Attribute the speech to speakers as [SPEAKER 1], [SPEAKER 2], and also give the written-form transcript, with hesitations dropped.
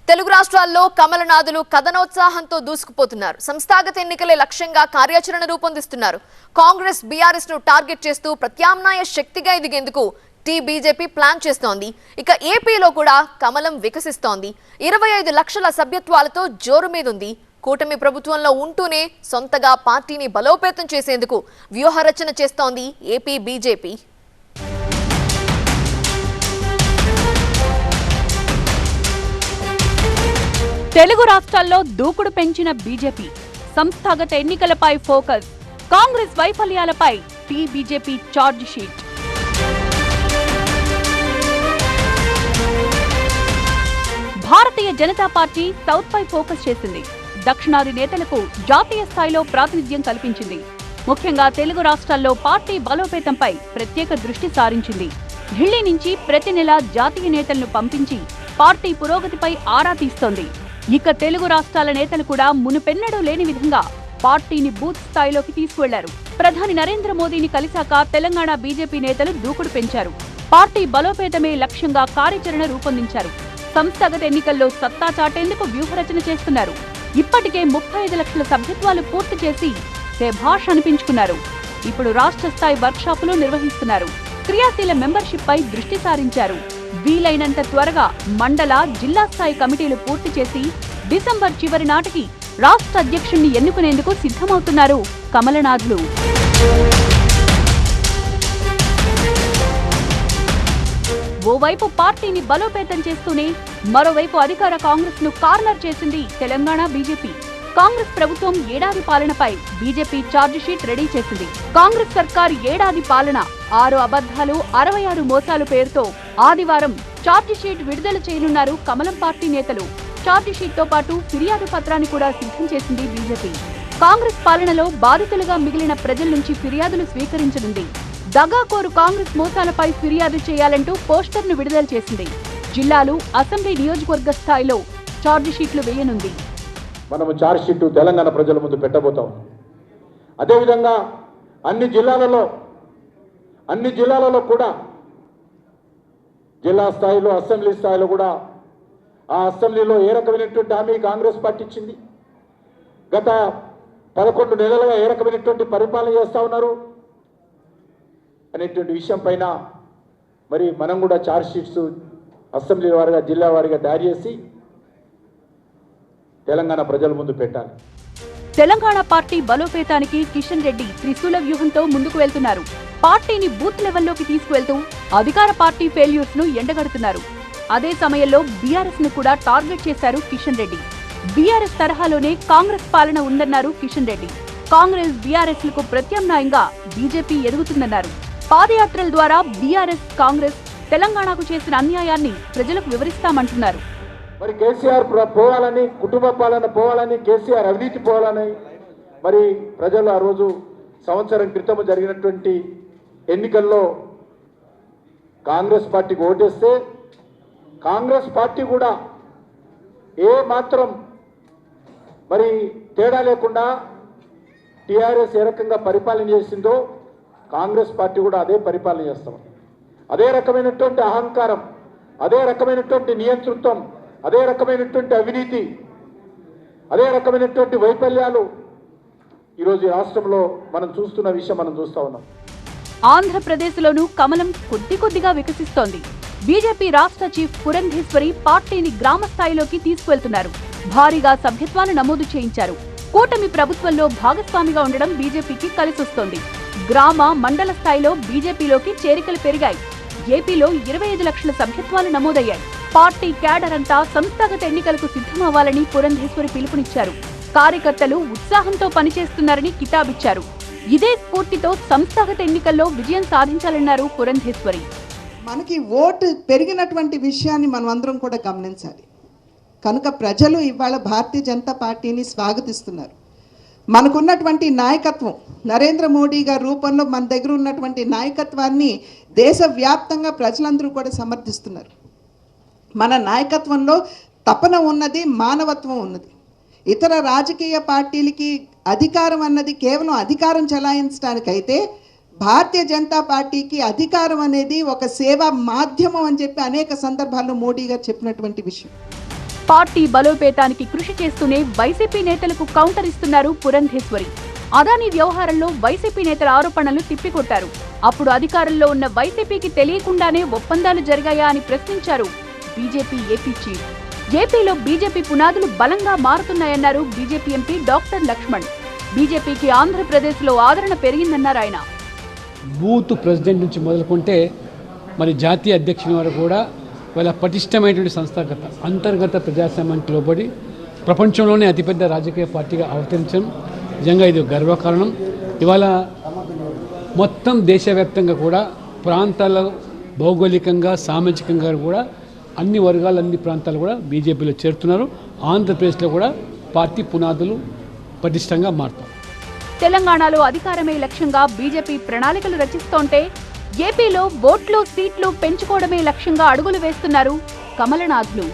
[SPEAKER 1] తెలుగు రాష్ట్రాల్లో కమలనాథులు కథనోత్సాహంతో దూసుకుపోతున్నారు. సంస్థాగత ఎన్నికలే లక్ష్యంగా కార్యాచరణ రూపొందిస్తున్నారు. కాంగ్రెస్ బీఆర్ఎస్ ను టార్గెట్ చేస్తూ ప్రత్యామ్నాయ శక్తిగా ఎదిగేందుకు బీజేపీ ప్లాన్ చేస్తోంది. ఇక ఏపీలో కూడా కమలం వికసిస్తోంది. 25 లక్షల సభ్యత్వాలతో జోరు మీదుంది. కూటమి ప్రభుత్వంలో ఉంటూనే సొంతగా పార్టీని బలోపేతం చేసేందుకు వ్యూహరచన చేస్తోంది ఏపీ బీజేపీ.
[SPEAKER 2] తెలుగు రాష్ట్రాల్లో దూకుడు పెంచిన బీజేపీ సంస్థాగత ఎన్నికలపై ఫోకస్. కాంగ్రెస్ వైఫల్యాలపై BJP charge sheet. Bharatiya Janata Party south పై ఫోకస్ చేసింది. దక్షిణాది నేతలకు జాతీయ స్థాయిలో ప్రాతినిధ్యం కల్పించింది. ముఖ్యంగా తెలుగు రాష్ట్రాల్లో పార్టీ బలోపేతంపై ప్రత్యేక దృష్టి సారించింది. ఢిల్లీ నుంచి ప్రతి నెల జాతీయ నేతలను పంపించి పార్టీ పురోగతిపై ఆరా తీస్తోంది. ఇక తెలుగు రాష్ట్రాల నేతలు కూడా మునుపెన్నడూ లేని విధంగా పార్టీని బూత్ స్థాయిలోకి తీసుకువెళ్లారు. ప్రధాని నరేంద్ర మోదీని కలిశాక తెలంగాణ బీజేపీ నేతలు దూకుడు పెంచారు. పార్టీ బలోపేతమే లక్ష్యంగా కార్యాచరణ రూపొందించారు. సంస్థాగత ఎన్నికల్లో సత్తా చాటేందుకు వ్యూహరచన చేస్తున్నారు. ఇప్పటికే 35 లక్షల సభ్యత్వాలు పూర్తి చేసి శభాష్ అనిపించుకున్నారు. ఇప్పుడు రాష్ట్ర స్థాయి వర్క్షాపులు నిర్వహిస్తున్నారు. క్రియాశీల మెంబర్షిప్ పై దృష్టి సారించారు. వీలైనంత త్వరగా మండల, జిల్లా స్థాయి కమిటీలు పూర్తి చేసి డిసెంబర్ చివరి నాటికి రాష్ట్ర అధ్యక్షుణ్ణి ఎన్నుకునేందుకు సిద్ధమవుతున్నారు కమలనాథులు. ఓవైపు పార్టీని బలోపేతం చేస్తూనే మరోవైపు అధికార కాంగ్రెస్ ను కార్నర్ చేసింది తెలంగాణ బీజేపీ. కాంగ్రెస్ ప్రభుత్వం ఏడాది పాలనపై బీజేపీ ఛార్జ్ షీట్ రెడీ చేసింది. కాంగ్రెస్ సర్కార్ ఏడాది పాలన, 6 అబద్ధాలు, 66 మోసాలు పేరుతో ఆదివారం ఛార్జ్ షీట్ విడుదల చేయనున్నారు కమలం పార్టీ నేతలు. ఛార్జ్ షీట్ తో పాటు ఫిర్యాదు పత్రాన్ని కూడా సిద్ధం చేసింది బీజేపీ. కాంగ్రెస్ పాలనలో బాధితులుగా మిగిలిన ప్రజల నుంచి ఫిర్యాదులు స్వీకరించనుంది. దగాకోరు కాంగ్రెస్ మోసాలపై ఫిర్యాదు చేయాలంటూ పోస్టర్ను విడుదల చేసింది. జిల్లాలు, అసెంబ్లీ నియోజకవర్గ స్థాయిలో ఛార్జ్ షీట్లు వేయనుంది.
[SPEAKER 3] మనము ఛార్జ్ షీట్ తెలంగాణ ప్రజల ముందు పెట్టబోతాం. అదేవిధంగా అన్ని జిల్లాలలో కూడా జిల్లా స్థాయిలో, అసెంబ్లీ స్థాయిలో కూడా ఆ అసెంబ్లీలో ఏ రకమైనటువంటి హామీ కాంగ్రెస్ పార్టీ ఇచ్చింది, గత 11 నెలలుగా ఏ రకమైనటువంటి పరిపాలన చేస్తూ ఉన్నారు అనేటువంటి విషయం పైన మరి మనం కూడా ఛార్జ్ షీట్స్ అసెంబ్లీ వారిగా, జిల్లా వారిగా తయారు చేసి తెలంగాణ ప్రజల ముందు పెట్టాలి.
[SPEAKER 2] తెలంగాణ పార్టీ బలోపేతానికి కిషన్ రెడ్డి త్రిశూల వ్యూహంతో ముందుకు వెళ్తున్నారు. పార్టీని బూత్ లెవెల్లోకి తీసుకువెళ్తూ అధికార పార్టీ ఫెయిల్యూర్స్ ను ఎండగడుతున్నారు. అదే సమయంలో బీఆర్ఎస్ ను కూడా టార్గెట్ చేశారు కిషన్ రెడ్డి. బీఆర్ఎస్ తరహాలోనే కాంగ్రెస్ పాలన ఉందన్నారు కిషన్ రెడ్డి. కాంగ్రెస్, బీఆర్ఎస్ లకు ప్రత్యామ్నాయంగా బీజేపీ ఎదుగుతుందన్నారు. పాదయాత్రల ద్వారా బీఆర్ఎస్, కాంగ్రెస్ తెలంగాణకు చేసిన అన్యాయాన్ని ప్రజలకు వివరిస్తామంటున్నారు.
[SPEAKER 3] మరి కేసీఆర్ పోవాలని, కుటుంబ పాలన పోవాలని, కేసీఆర్ అవినీతి పోవాలని మరి ప్రజలు ఆ రోజు సంవత్సరం క్రితం జరిగినటువంటి ఎన్నికల్లో కాంగ్రెస్ పార్టీకి ఓటేస్తే కాంగ్రెస్ పార్టీ కూడా ఏ మాత్రం మరి తేడా లేకుండా టీఆర్ఎస్ ఏ రకంగా పరిపాలన చేసిందో కాంగ్రెస్ పార్టీ కూడా అదే పరిపాలన చేస్తాం. అదే రకమైనటువంటి అహంకారం, అదే రకమైనటువంటి నియంతృత్వం, అదే రకమైనటువంటి అవినీతి, అదే రకమైనటువంటి వైఫల్యాలు ఈరోజు ఈ రాష్ట్రంలో మనం చూస్తున్న విషయం మనం చూస్తా ఉన్నాం.
[SPEAKER 2] ఆంధ్రప్రదేశ్లోనూ కమలం కొద్దిగా వికసిస్తోంది. బీజేపీ రాష్ట్ర చీఫ్ పురంధేశ్వరి పార్టీని గ్రామ స్థాయిలోకి తీసుకువెళ్తున్నారు. భారీగా సభ్యత్వాలు నమోదు చేయించారు. కూటమి ప్రభుత్వంలో భాగస్వామిగా ఉండడం బీజేపీకి కలిసొస్తోంది. గ్రామ, మండల స్థాయిలో బీజేపీలోకి చేరికలు పెరిగాయి. ఏపీలో 25 లక్షల సభ్యత్వాలు నమోదయ్యాయి. పార్టీ క్యాడర్ అంతా సంస్థాగత ఎన్నికలకు సిద్ధమవ్వాలని పురంధేశ్వరి పిలుపునిచ్చారు. కార్యకర్తలు ఉత్సాహంతో పనిచేస్తున్నారని కితాబిచ్చారు. ఇదే స్ఫూర్తితో సంస్థాగత ఎన్నికల్లో విజయం సాధించాలన్నారు పురంధేశ్వరి.
[SPEAKER 4] మనకి ఓటు పెరిగినటువంటి విషయాన్ని మనం అందరం కూడా గమనించాలి. కనుక ప్రజలు ఇవాళ భారతీయ జనతా పార్టీని స్వాగతిస్తున్నారు. మనకున్నటువంటి నాయకత్వం, నరేంద్ర మోడీ గారి రూపంలో మన దగ్గర ఉన్నటువంటి నాయకత్వాన్ని దేశవ్యాప్తంగా ప్రజలందరూ కూడా సమర్థిస్తున్నారు. మన నాయకత్వంలో తపన ఉన్నది, మానవత్వం ఉన్నది. ఇతర రాజకీయ పార్టీలకి అధికారం అన్నది కేవలం అధికారం చెలాయించడానికైతే భారతీయ జనతా పార్టీకి అధికారం అనేది ఒక సేవా మాధ్యమం అని చెప్పి అనేక సందర్భాల్లో మోడీ గారు చెప్పినటువంటి విషయం.
[SPEAKER 2] పార్టీ బలోపేతానికి కృషి చేస్తూనే వైసీపీ నేతలకు కౌంటర్ ఇస్తున్నారు పురంధేశ్వరి. అదానీ వ్యవహారంలో వైసీపీ నేతల ఆరోపణలు తిప్పికొట్టారు. అప్పుడు అధికారంలో ఉన్న వైసీపీకి తెలియకుండానే ఒప్పందాలు జరిగాయా అని ప్రశ్నించారు బీజేపీ ఏపీ చీఫ్. ఏపీలో బీజేపీ పునాదులు బలంగా మారుతున్నాయన్నారు బీజేపీ ఎంపీ డాక్టర్ లక్ష్మణ్. బీజేపీకి ఆంధ్రప్రదేశ్లో ఆదరణ పెరిగిందన్నారు ఆయన.
[SPEAKER 5] బూత్ ప్రెసిడెంట్ నుంచి మొదలుకుంటే మరి జాతీయ అధ్యక్షుని వరకు కూడా వాళ్ళ పటిష్టమైనటువంటి సంస్థాగత అంతర్గత ప్రజాస్వామ్యానికి లోబడి ప్రపంచంలోనే అతిపెద్ద రాజకీయ పార్టీగా అవతరించడం నిజంగా ఇది గర్వకారణం. ఇవాళ మొత్తం దేశవ్యాప్తంగా కూడా ప్రాంతాల భౌగోళికంగా సామాజికంగా కూడా అన్ని వర్గాలు అన్ని ప్రాంతాలు కూడా బీజేపీలో చేరుతున్నారు. ఆంధ్రప్రదేశ్లో కూడా పార్టీ పునాదులు పటిష్టంగా మారుతాయి.
[SPEAKER 2] తెలంగాణలో అధికారమే లక్ష్యంగా బీజేపీ ప్రణాళికలు రచిస్తోంటే ఏపీలో ఓట్లు సీట్లు పెంచుకోవడమే లక్ష్యంగా అడుగులు వేస్తున్నారు కమలనాథులు.